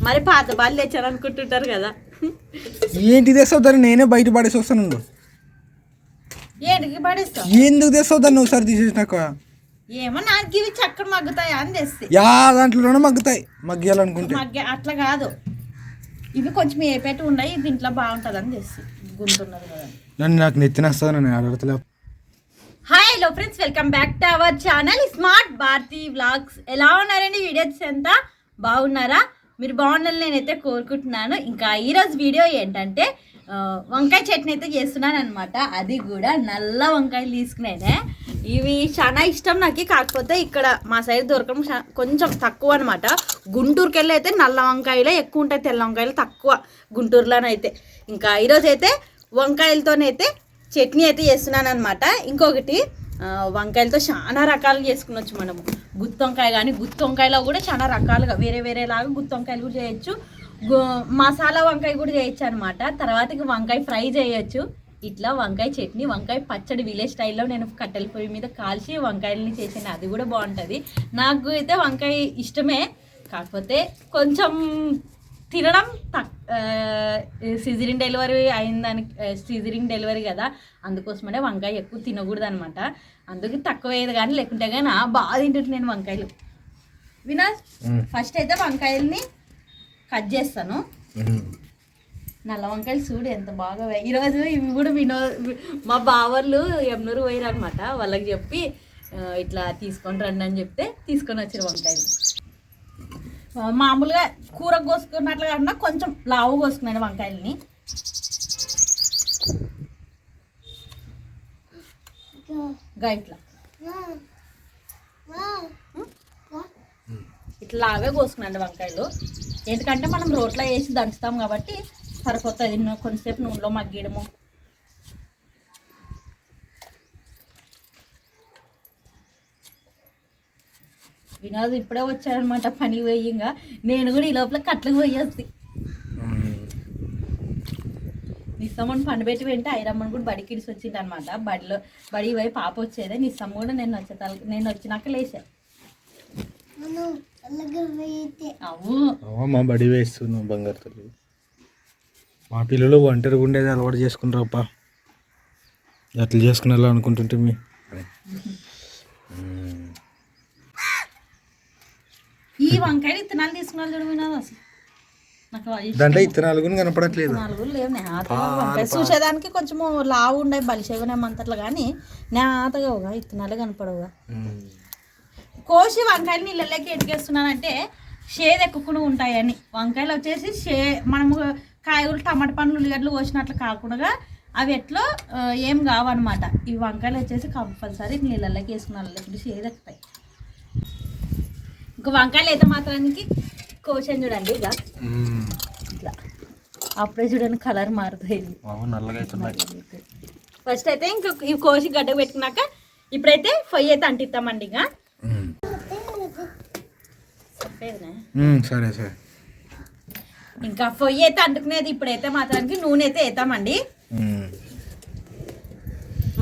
మరి పాత బాల్ తెచ్చారు అనుకుంటుంటారు కదా. ఏంటి తెస్తావు దాన్ని? నేనే బయట పడేసి వస్తాను. ఏంటికి పడేస్తావు? ఎందుకు తెస్తావు దాన్ని ఒకసారి తీసేసినాక? ఏమో నాకు ఇవి చక్కర మగ్గుతాయి అని తెస్తే దాంట్లోనే మగ్గుతాయి మగ్గియాలనుకుంటే. అట్లా కాదు, ఇవి కొంచెం ఏ పెట్టి ఉన్నాయి, ఇది ఇంట్లో బాగుంటుంది అని తెస్తే గుంటున్నది కదా. నాకు నెత్తినేస్తుంది, నేను అడగట్లే. Hi hello friends, welcome back to our channel smart Bharati vlogs. ఎలా ఉన్నారండి? వీడియోస్ అంతా బాగున్నారా? మీరు బాగుండాలని నేనైతే కోరుకుంటున్నాను. ఇంకా ఈరోజు వీడియో ఏంటంటే వంకాయ చట్నీ అయితే చేస్తున్నాను అనమాట. అది కూడా నల్ల వంకాయలు తీసుకునేనే. ఇవి చాలా ఇష్టం నాకు, కాకపోతే ఇక్కడ మా సైడ్ దొరకడం కొంచెం తక్కువ అనమాట. గుంటూరుకి వెళ్ళి అయితే నల్ల వంకాయలే ఎక్కువ ఉంటాయి, తెల్ల వంకాయలు తక్కువ గుంటూరులోనైతే. ఇంకా ఈరోజు అయితే వంకాయలతోనైతే చట్నీ అయితే చేస్తున్నాను అనమాట. ఇంకొకటి వంకాయలతో చాలా రకాలు చేసుకునొచ్చు మనము. గుత్తి వంకాయ కానీ, గుత్తి వంకాయలో కూడా చాలా రకాలుగా వేరేలాగా గుత్తి వంకాయలు కూడా చేయొచ్చు, మసాలా వంకాయ కూడా చేయొచ్చు అనమాట. తర్వాతకి వంకాయ ఫ్రై చేయొచ్చు. ఇట్లా వంకాయ చట్నీ, వంకాయ పచ్చడి విలేజ్ స్టైల్లో నేను కట్టెల పొయ్యి మీద కాల్చి వంకాయలని చేసాను, అది కూడా బాగుంటుంది. నాకు అయితే వంకాయ ఇష్టమే, కాకపోతే కొంచెం తినడం సిజరింగ్ డెలివరీ అయిందానికి, సిజరింగ్ డెలివరీ కదా, అందుకోసమనే వంకాయ ఎక్కువ తినకూడదు అనమాట. అందుకే తక్కువ అయ్యేది, కానీ లేకుంటే కానీ బాగా తింటుంది నేను వంకాయలు. వినాజ్, ఫస్ట్ అయితే వంకాయల్ని కట్ చేస్తాను. నల్ల వంకాయలు చూడు ఎంత బాగా. ఈరోజు ఇవి కూడా మా బావళ్ళు ఎమ్నూరు పోయారు అనమాట, వాళ్ళకి చెప్పి ఇట్లా తీసుకొని రండి అని చెప్తే తీసుకొని వచ్చారు వంకాయలు. మామూలుగా కూర కోసుకున్నట్లు కాకుండా కొంచెం లావు కోసుకున్నాను వంకాయలని. ఇట్లా లావే కోసుకున్నాండి వంకాయలు, ఎందుకంటే మనం రోట్లో వేసి దంచుతాం కాబట్టి సరిపోతుంది. కొంచెంసేపు నూనెలో మగ్గడము. వినోద్ ఇప్పుడే వచ్చారనమాట పని పోయింగా. నేను కూడా ఈ లోపల కట్లకు పోయేసి నిస్సమ్మని పండు పెట్టి వెంటే ఐరమ్మని కూడా బడికి ఇడిసి వచ్చింది అనమాట. బడి పోయి పాప వచ్చేదే, నిస్సమ్మ కూడా నేను వచ్చినాక లేచా. మా బడి వేస్తున్నావు బంగారు తల్లి. మా పిల్లలు ఒంటరిగా ఉండేది అలవాటు చేసుకుంటారప్ప, అట్లా చేసుకునేలా అనుకుంటుంటే మీ ఈ వంకాయలు ఇత్తనాలు తీసుకున్నారు చూడమన్నారు. అసలు నాకు దాంట్లో ఇత్తనాలు కూడా కనపడట్లేదు. వంకాయ చూసేదానికి కొంచెం లావు ఉండే బలిసేవనేమంతట్లో, కానీ నేతగా ఇత్తనాలే కనపడవుగా. కోసి వంకాయలు నీళ్ళలోకి ఎటుకేస్తున్నానంటే షేద్ ఎక్కువకుండా ఉంటాయని. వంకాయలు వచ్చేసి మనము కాయగూరలు, టమాటా పండ్లు, ఉల్లిగడ్డలు కోసినట్లు కాకుండా అవి ఎట్లో ఏం కావన్నమాట. ఈ వంకాయలు వచ్చేసి కంపల్సరీ నీళ్ళలోకి వేసుకున్న లేకపోతే షేద్ ఎక్కుతాయి. ఇంకా వంకాయలు అయితే మాత్రానికి కోసాను చూడండి, ఇక ఇట్లా అప్పుడే చూడండి కలర్ మారుతాయి. ఫస్ట్ అయితే ఇంకా ఇవి కోసి గడ్డ పెట్టుకున్నాక ఇప్పుడైతే పొయ్యి అయితే అంటిస్తామండి. ఇక సరే సరే, ఇంకా పొయ్యి అయితే అంటుకునేది. ఇప్పుడైతే మాత్రానికి నూనె అయితే వేస్తామండి.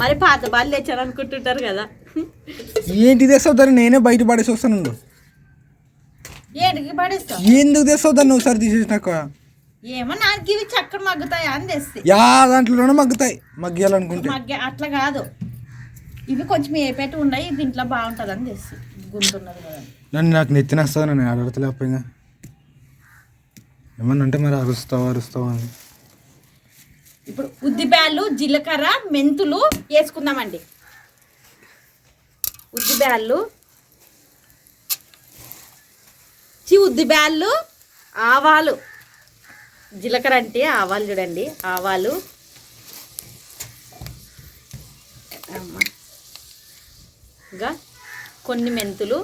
మరి పాత బాల్ తెచ్చారు అనుకుంటుంటారు కదా. ఏంటి తెస్తావు దాన్ని? నేనే బయట పడేసి వస్తాను. ఏంటికి పడేస్తావు? ఎందుకు తెస్తావు దాన్ని ఒకసారి తీసేసినాక? ఏమో నాకు ఇవి చక్కర మగ్గుతాయి అని తెస్తే దాంట్లోనే మగ్గుతాయి మగ్గియాలనుకుంటే. అట్లా కాదు, ఇవి కొంచెం ఏ పెట్టి ఉన్నాయి, ఇది ఇంట్లో బాగుంటుంది అని తెస్తే గుంటున్నది కదా. నాకు నెత్తినేస్తుంది, నేను అడగట్లేకపోయినా. ఏమన్నా అంటే మరి అరుస్తావా అని. ఇప్పుడు ఉద్దిబ్యాళ్ళు, జీలకర్ర, మెంతులు వేసుకుందామండి. ఉద్దిబ్యాళ్ళు, ఆవాలు, జీలకర్ర అంటే ఆవాలు చూడండి, ఆవాలు, ఇంకా కొన్ని మెంతులు,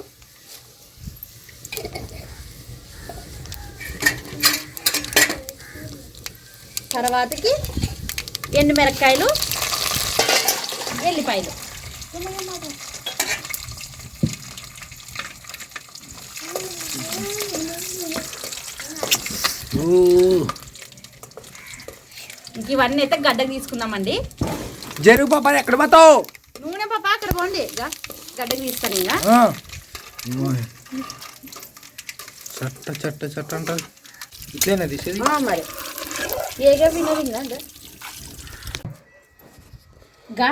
తర్వాతకి ఎండుమిరపకాయలు, ఎల్లిపాయలు. ఇంక ఇవన్నీ అయితే గడ్డకు తీసుకుందామండి. జరుగు పాప, ఎక్కడ పోతావు? నూనె పాప అక్కడ పోండి, గడ్డకు తీస్తాను. ఇంకా చట్ట చట్ట చట్ట అంటారు. ఇట్లేనా తీసేది మరి ఏగా వినది ఇంకా గా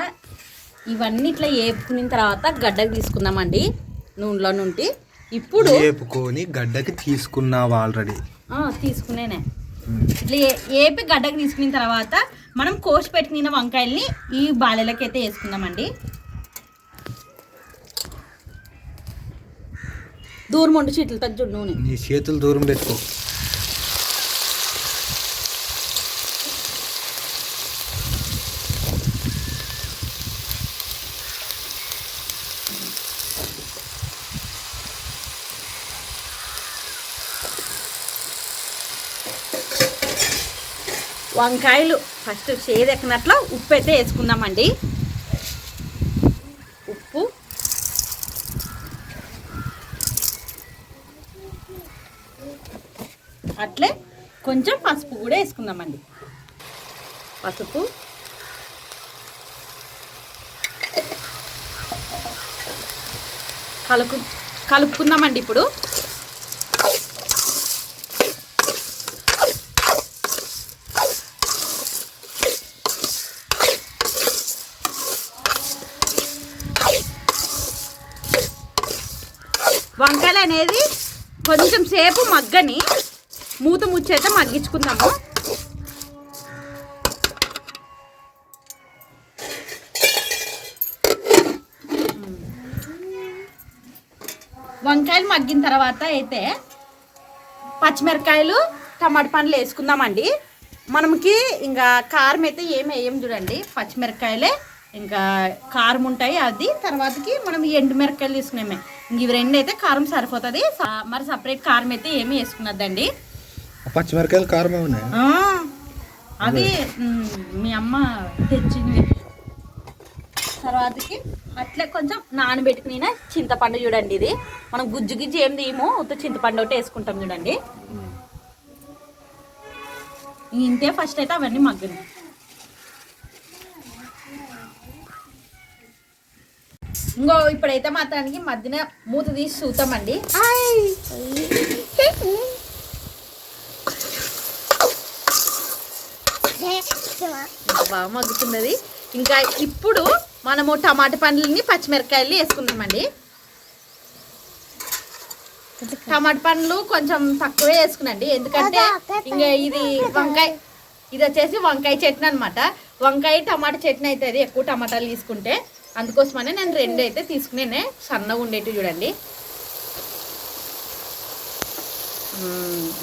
ఇవన్నీ ఇట్లా వేపుకున్న తర్వాత గడ్డకు తీసుకుందామండి నూనెలో నుండి. ఇప్పుడు వేపుకొని గడ్డకి తీసుకున్నావా ఆల్రెడీ? తీసుకునేనే. ఇట్లా ఏపి గడ్డకు తీసుకున్న తర్వాత మనం కోసి పెట్టుకున్న వంకాయల్ని ఈ బాలెలకి అయితే వేసుకుందామండి. దూరం ఉండి చీట్లు తగ్గు నూనె. నీ చేతులు దూరం పెట్టుకో. వంకాయలు ఫస్ట్ చేదెక్కినట్లు ఉప్పు అయితే వేసుకుందామండి. ఉప్పు, అట్లే కొంచెం పసుపు కూడా వేసుకుందామండి. పసుపు, కలుపుకుందామండి. ఇప్పుడు వంకాయలు అనేది కొంచెం సేపు మగ్గని మూత ముచ్చైతే మగ్గించుకుందాము. వంకాయలు మగ్గిన తర్వాత అయితే పచ్చిమిరకాయలు టమాటా పండ్లు వేసుకుందామండి. మనకి ఇంకా కారం అయితే ఏమి వేయం చూడండి, పచ్చిమిరకాయలే ఇంకా కారం ఉంటాయి. అది తర్వాతకి మనం ఎండు మిరకాయలు తీసుకున్నామే, ఇవి రెండు అయితే కారం సరిపోతుంది. మరి సపరేట్ కారం అయితే ఏమి వేసుకున్నదండి. పచ్చిమిరకాయలు కారం ఉన్నాయి అవి మీ అమ్మ తెచ్చింది. తర్వాతకి అట్లే కొంచెం నానబెట్టుకుని చింతపండు చూడండి, ఇది మనం గుజ్జు గిజ్జు ఏం తీయమో ఉత్త చింతపండు ఒకటి వేసుకుంటాం చూడండి. ఇంతే ఫస్ట్ అయితే అవన్నీ మగ్గని. ఇంకో ఇప్పుడైతే మాత్రానికి మధ్యన మూత తీసి చూద్దామండి. బాగా మగ్గుతున్నది. ఇంకా ఇప్పుడు మనము టమాటా పండ్లని పచ్చిమిరకాయలు వేసుకుందామండి. టమాటా పండ్లు కొంచెం తక్కువే వేసుకునండి, ఎందుకంటే ఇంకా ఇది వచ్చేసి వంకాయ చట్నీ అనమాట. వంకాయ టమాటా చట్నీ అవుతుంది ఎక్కువ టమాటాలు తీసుకుంటే, అందుకోసమనే నేను రెండు అయితే తీసుకునే సన్నగా ఉండేటివి చూడండి.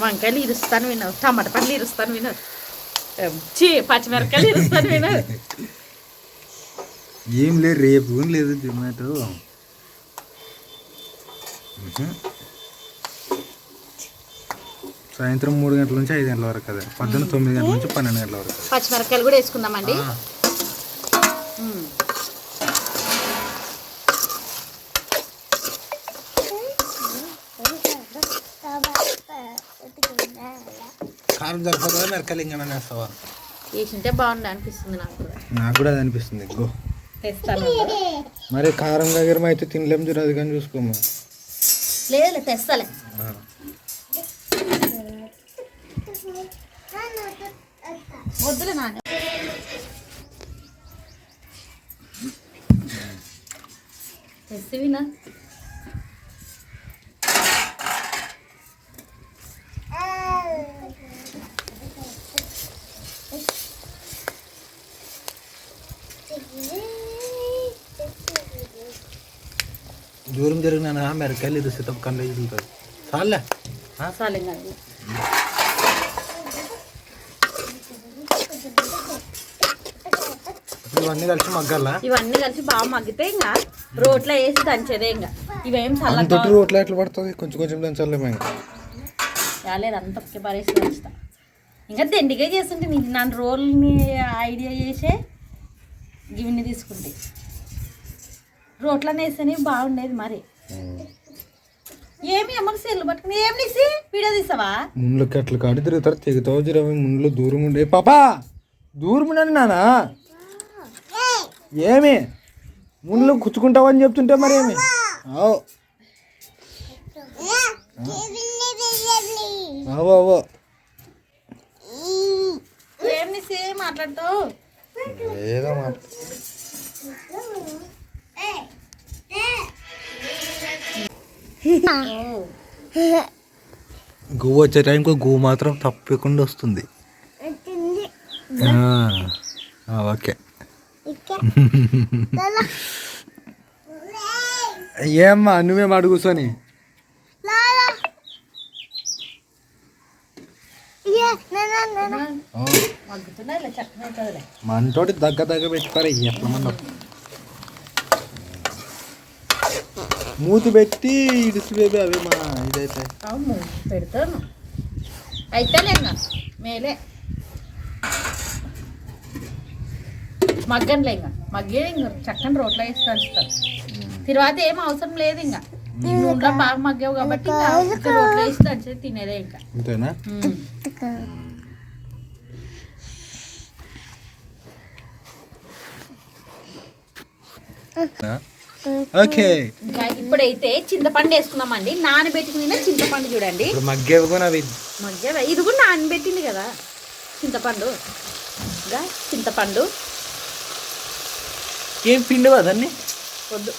వంకాయలు ఇరుస్తాను వినవు, టమాటా పండ్లు ఇరుస్తాను వినవు, పచ్చిమిరకాయలు ఇరుస్తాను వినవు. ఏం లేదు, రేపు లేదు జొమాటో. సాయంత్రం 3 గంటల నుంచి 5 గంటల వరకు కదా, పొద్దున్న 9 గంటల నుంచి 12 గంటల వరకు. పచ్చిమిరకాయలు కూడా వేసుకుందామండి. కారం సరిపోతుందా మిరకాయలు ఇంకా వేస్తావా? వేసింటే బాగుంది అనిపిస్తుంది నాకు కూడా అది అనిపిస్తుంది. ఎగ్గో తెస్తాను. మరి కారం దగ్గర అయితే తినలేము చూడు, అది కానీ చూసుకోము. లేదు తెస్తాలే. వద్దులే నాన్న. తెస్తే వినా దూరం జరిగిన మిరకాయలు ఇది సితప్ కండ్లు ఇదులుతుంది. చాలే ఇవన్నీ కలిసి మగ్గాలా? ఇవన్నీ కలిసి బాగా మగ్గితే ఇంకా రోట్లో వేసి దంచేదే. ఇంకా ఇవేం చల్లగా రోట్లో ఎట్లా పడుతుంది, కొంచెం కొంచెం దంచాలేమో. రాలేదు అంత ఒకే పరేసి దంచుతా. ఇంకా దండిగా చేస్తుంటే నీకు నన్ను రోల్ని ఐడియా చేసే ఇవన్నీ తీసుకుంటే రోట్లనే వేస్తేనే బాగుండేది. మరి ఏమి అమ్మకి సెల్లు పట్టుకుని ఏం తీసి వీడియో తీసావా? ముండ్లకి అట్లా కాడి తిరుగుతారు, తెగుతావు జరవై ముండ్లు దూరం ఉండే. పాపా దూరం ఉండండి నాన్న. ఏమి ముండ్లు కుచ్చుకుంటావని చెప్తుంటే మరి ఏమి అవో మాట్లాడతావు? ఏదో గువ్వ వచ్చే టైంకి గువ్వ మాత్రం తప్పకుండా వస్తుంది. ఓకే ఏమ్మా నువ్వేం అడుగుసని మనతోటి దగ్గ పెట్టుకోరా ఎట్లా మన మూతి పెట్టి ఇడుసు బేబీ అవే మా ఇదైతే పెడతాను అయితేలేంగా మేలే మగ్గన్లే ఇంకా మగ్గే ఇంకా చక్కని రోట్లో వేసి కలుస్తారు. తర్వాత ఏం అవసరం లేదు ఇంకా నూనెలో బాగా మగ్గావు కాబట్టి రోట్లో వేసి దంచి తినేదే ఇంకా అంతేనా. ఓకే ఇంకా ఇప్పుడైతే చింతపండు వేసుకున్నామండి. నానబెట్టుకున్న చింతపండు చూడండి మగ్గేవి కూడా మగ్గే ఇది కూడా నానబెట్టింది కదా చింతపండు. ఇంకా చింతపండు ఏం పిండి కదండి వద్దు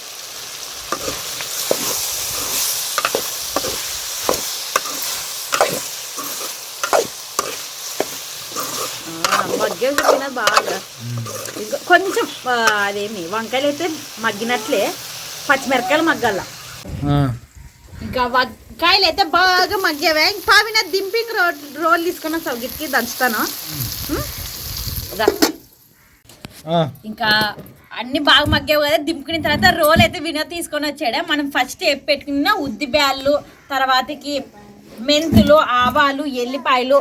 మగ్గే తిన బాగా ఇంకా కొంచెం అదేమి వంకాయలు అయితే మగ్గినట్లే పచ్చిమిరకాయలు మగ్గాల. ఇంకా వంకాయలు అయితే బాగా మగ్గావే. ఇంకా పావిన దింపి రోల్ తీసుకున్న సౌగిట్కి దంచుతాను. ఇంకా అన్ని బాగా మగ్గావు కదా. దింపుకున్న తర్వాత రోల్ అయితే వినోద్ తీసుకొని వచ్చాడు. మనం ఫస్ట్ పెట్టుకున్న ఉద్ది బ్యాళ్ళు, తర్వాతకి మెంతులు, ఆవాలు, ఎల్లిపాయలు,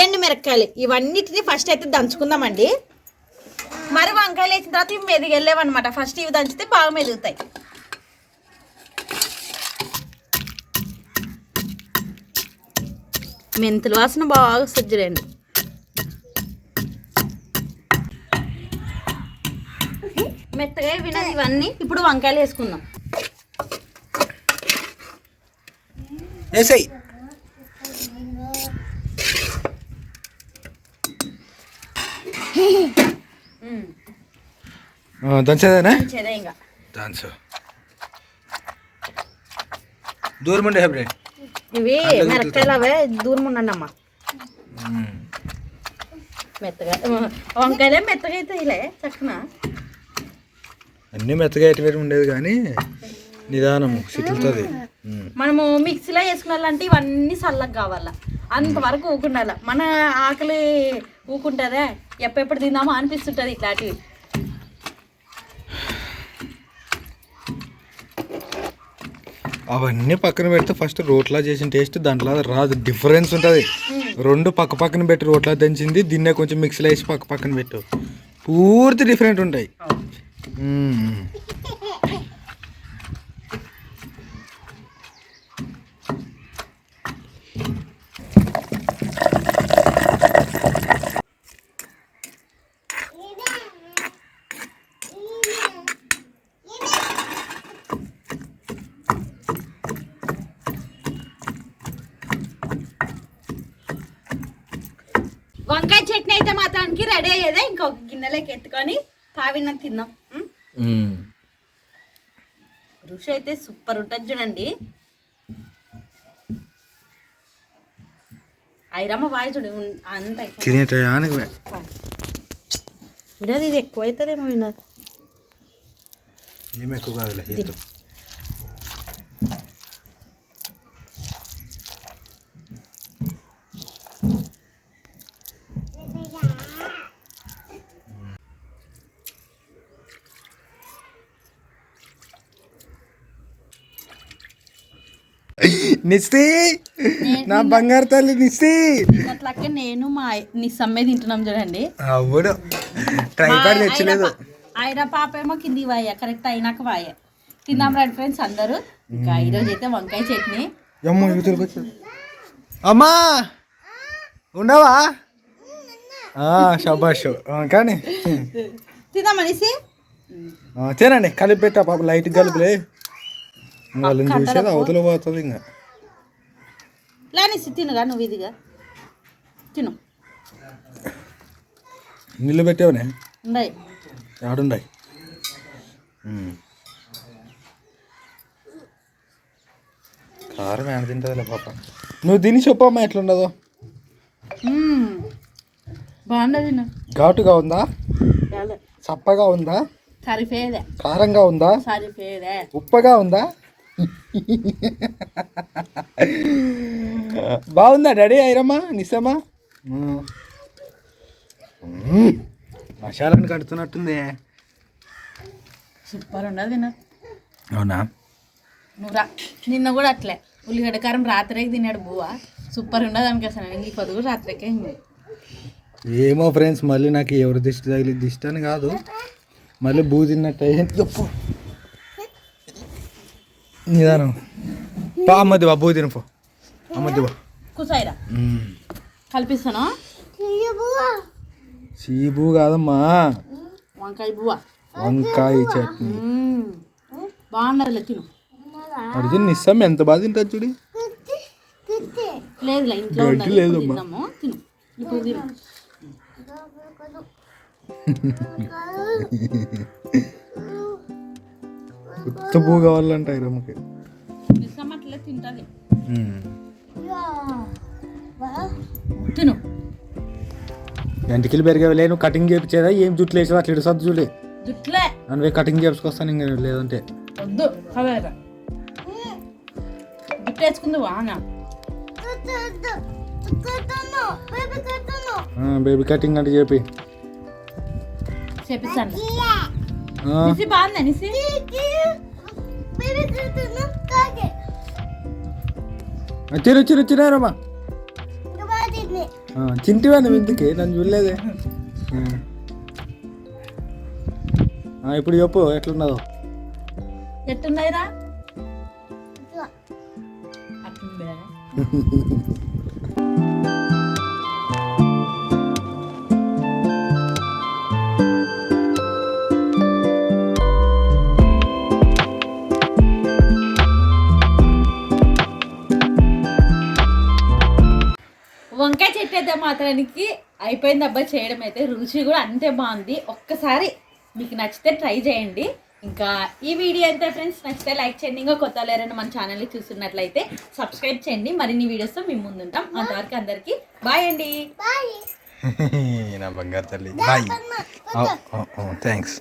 ఎండు మిరపకాయలు ఇవన్నిటిని ఫస్ట్ అయితే దంచుకుందామండి. మరి వంకాయలు వేసిన తర్వాత ఇవి మెదిగెళ్ళేవన్నమాట. ఫస్ట్ ఇవి దంచితే బాగా మెదుగుతాయి. మెంతులు వాసన బాగా వస్తుంది చూడండి. మెత్తగా వినది ఇవన్నీ. ఇప్పుడు వంకాయలు వేసుకుందాం. వేసాయి దంచేదేనా ఇంకా దంచు దూరం ఉండే హెబ్రే ఇవి మిరపకాయలు అవే దూరం ఉండండి మెత్తగా వంకాయలే మెత్తగా అయితే ఇలా చక్కన అన్నీ మెత్తగా ఎటువేరు ఉండేది కానీ నిదానము సిక్కుతుంది. మనము మిక్సీలో వేసుకున్నాలంటే ఇవన్నీ చల్లగా కావాల. అంతవరకు ఊకుండాల. మన ఆకలి ఊకుంటుందే ఎప్పుడెప్పుడు తిందామా అనిపిస్తుంటుంది ఇట్లాంటివి. అవన్నీ పక్కన పెడితే ఫస్ట్ రోట్లా చేసిన టేస్ట్ దాంట్లో రాదు. డిఫరెన్స్ ఉంటుంది. రెండు పక్క పక్కన పెట్టి రోట్లా దంచింది దీన్నే కొంచెం మిక్సీలో వేసి పక్క పక్కన పెట్టు పూర్తి డిఫరెంట్ ఉంటాయి. వంకాయ చట్నీ అయితే మాత్రానికి రెడీ అయ్యేదే. ఇంకొక గిన్నెలోకి ఎత్తుకొని తావిన తిందాం. రుచి అయితే సూపర్ ఉంటుంది చూడండి. ఐరమ్మ వాయి చూడు అంత తినేటానికి వినోద్ ఇది ఎక్కువ అవుతుందేమో. వినోద్ ఏమి ఎక్కువ కాదులే. నిస్సి నా బంగారు తల్లి నిస్సి అట్లాగే నేను మా నిస్సమ్మే తింటున్నాం చూడండి. అవును ట్రైపాడ్ తెచ్చలేదు. ఆయన పాప ఏమో కింది వాయ కరెక్ట్ అయినాక వాయ తిందాం రండి ఫ్రెండ్స్ అందరూ. ఇంకా ఈరోజు అయితే వంకాయ చట్నీ. అమ్మా ఉండవా షబాష్ కానీ తిందామనేసి తినండి. కలిపి పెట్టా పాప లైట్ కలిపిలే. వాళ్ళని చూసేది అవతల పోతుంది. ఇంకా లేనిసి తినుగా నువ్వు ఇదిగా తిను. నీళ్ళు పెట్టావునే ఉన్నాయి. ఆడుండాయి. కారం ఏడ తింటుందిలే పాప. నువ్వు తిని చెప్పమ్మా ఎట్లుండదో. బాగుండదు. ఘాటుగా ఉందా, చప్పగా ఉందా, సరిపోయేదే, కారంగా ఉందా, సరిపోయేదే, ఉప్పగా ఉందా? బాగుందా డాడీ? ఐరమ్మా నిస్సమ్మా మసాలాని కడుతున్నట్టుంది. సూపర్ ఉండదు తిన. అవునా? నువ్వు రా. నిన్న కూడా అట్లే ఉల్లిగడ్డ కారం రాత్రికి తిన్నాడు బువ్వ. సూపర్ ఉండదు అనుకేసాను. ఇంక పొద్దు కూడా రాత్రికే. ఏమో ఫ్రెండ్స్, మళ్ళీ నాకు ఎవరు దిష్టి తగిలి దిష్టి అని కాదు, మళ్ళీ బూ తిన్నట్టు చెప్పు. నిదానం పా అమ్మది బా, బూ తిన పో అమ్మది బా. కుసాయిరా కల్పిస్తాను. చీబు కాదమ్మా, వంకాయ బువ్వ, వంకాయ చట్నీ. బాగుండదులే తిను. అర్జున్ నిస్సం ఎంత బాగా తింటుంది చూడు. లేదులే ఇంట్లో గడ్డి లేదమ్మా. తిన్నాము. తిను ఇప్పుడు తిను. కొత్త పువ్వు కావాలంట ఐరమ్మకి. అట్లే తింటుంది. తిను. గంటికిలు పెరిగేవి నువ్వు కటింగ్ చేయించేదా? ఏం జుట్లు వేసేవా? అట్లా ఇడు సర్దు చూడే జుట్లే నువ్వే కటింగ్ చేయించుకొస్తాను. ఇంకా లేదంటే వద్దు. కవేరా జుట్టు వేసుకుంది వానా. బేబీ కటింగ్ అంటే చెప్పి చేపిస్తాను. నిసి బాగుందా? నిసి చిరమ్మా చింటివా నువ్వు ఇందుకే? నన్ను చూడలేదే. ఇప్పుడు చెప్పు ఎట్లున్నదో. ఎట్టున్నాయిరా? అట్లుంది. వంకాయ చెట్టు అయితే మాత్రానికి అయిపోయింది అబ్బాయి చేయడం అయితే. రుచి కూడా అంతే బాగుంది. ఒక్కసారి మీకు నచ్చితే ట్రై చేయండి. ఇంకా ఈ వీడియో అయితే ఫ్రెండ్స్ నచ్చితే లైక్ చేయండి. ఇంకా కొత్త లేరని మన ఛానల్ని చూస్తున్నట్లయితే సబ్స్క్రైబ్ చేయండి. మరిన్ని వీడియోస్తో మేము ముందుంటాం. అంతవరకు అందరికీ బాయ్ అండి. నా బంగారు తల్లి బాయ్. థ్యాంక్స్.